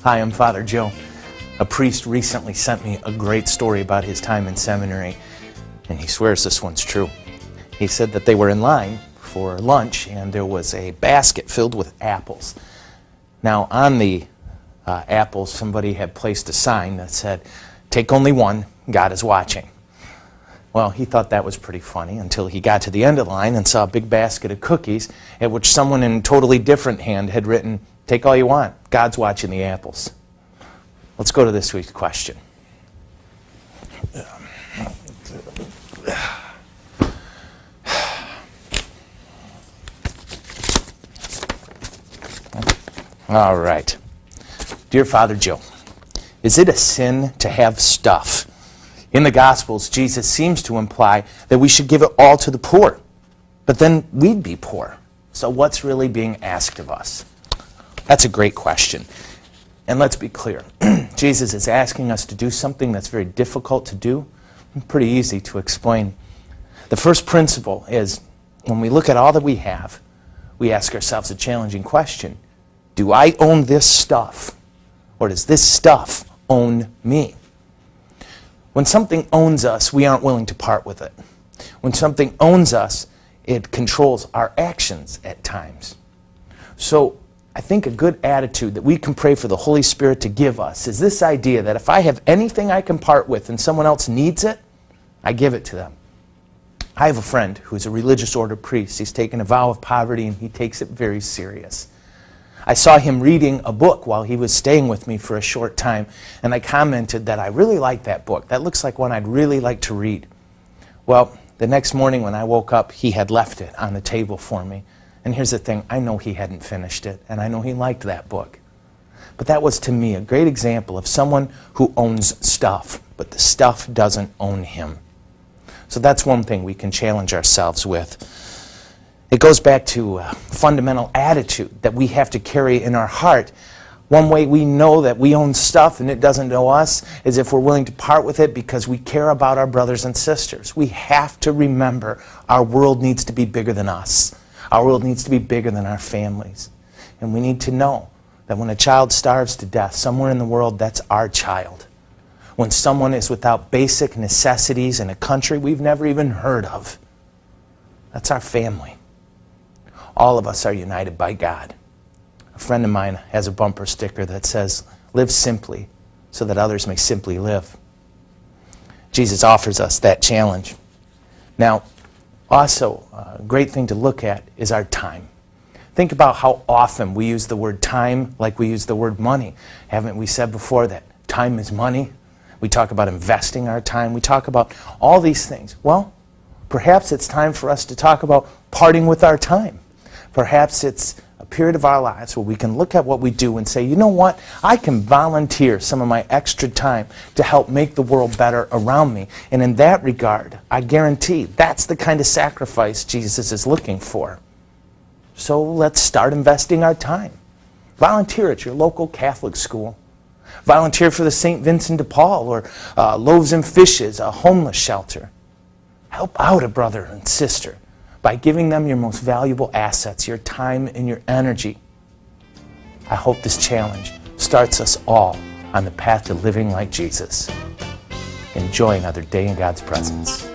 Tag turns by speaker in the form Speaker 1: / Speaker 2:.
Speaker 1: Hi, I'm Father Joe. A priest recently sent me a great story about his time in seminary, and he swears this one's true. He said that they were in line for lunch, and there was a basket filled with apples. Now, on the apples, somebody had placed a sign that said, "Take only one, God is watching." Well, he thought that was pretty funny until he got to the end of the line and saw a big basket of cookies at which someone in a totally different hand had written, "Take all you want, God's watching the apples." Let's go to this week's question. All right. Dear Father Joe, is it a sin to have stuff? In the Gospels, Jesus seems to imply that we should give it all to the poor, but then we'd be poor. So what's really being asked of us? That's a great question. And let's be clear. Jesus is asking us to do something that's very difficult to do, and pretty easy to explain. The first principle is, when we look at all that we have, we ask ourselves a challenging question. Do I own this stuff? Or does this stuff own me? When something owns us, we aren't willing to part with it. When something owns us, it controls our actions at times. So I think a good attitude that we can pray for the Holy Spirit to give us is this idea that if I have anything I can part with and someone else needs it, I give it to them. I have a friend who's a religious order priest. He's taken a vow of poverty and he takes it very serious. I saw him reading a book while he was staying with me for a short time, and I commented that I really like that book. That looks like one I'd really like to read. Well, the next morning when I woke up, he had left it on the table for me. And here's the thing, I know he hadn't finished it, and I know he liked that book. But that was, to me, a great example of someone who owns stuff, but the stuff doesn't own him. So that's one thing we can challenge ourselves with. It goes back to a fundamental attitude that we have to carry in our heart. One way we know that we own stuff and it doesn't know us is if we're willing to part with it because we care about our brothers and sisters. We have to remember our world needs to be bigger than us. Our world needs to be bigger than our families. And we need to know that when a child starves to death somewhere in the world, that's our child. When someone is without basic necessities in a country we've never even heard of, that's our family. All of us are united by God. A friend of mine has a bumper sticker that says, "Live simply so that others may simply live." Jesus offers us that challenge. Now, also, a great thing to look at is our time. Think about how often we use the word time like we use the word money. Haven't we said before that time is money? We talk about investing our time. We talk about all these things. Well, perhaps it's time for us to talk about parting with our time. Perhaps it's a period of our lives where we can look at what we do and say, you know what, I can volunteer some of my extra time to help make the world better around me. And in that regard, I guarantee that's the kind of sacrifice Jesus is looking for. So let's start investing our time. Volunteer at your local Catholic school. Volunteer for the St. Vincent de Paul or Loaves and Fishes, a homeless shelter. Help out a brother and sister by giving them your most valuable assets, your time and your energy. I hope this challenge starts us all on the path to living like Jesus. Enjoy another day in God's presence.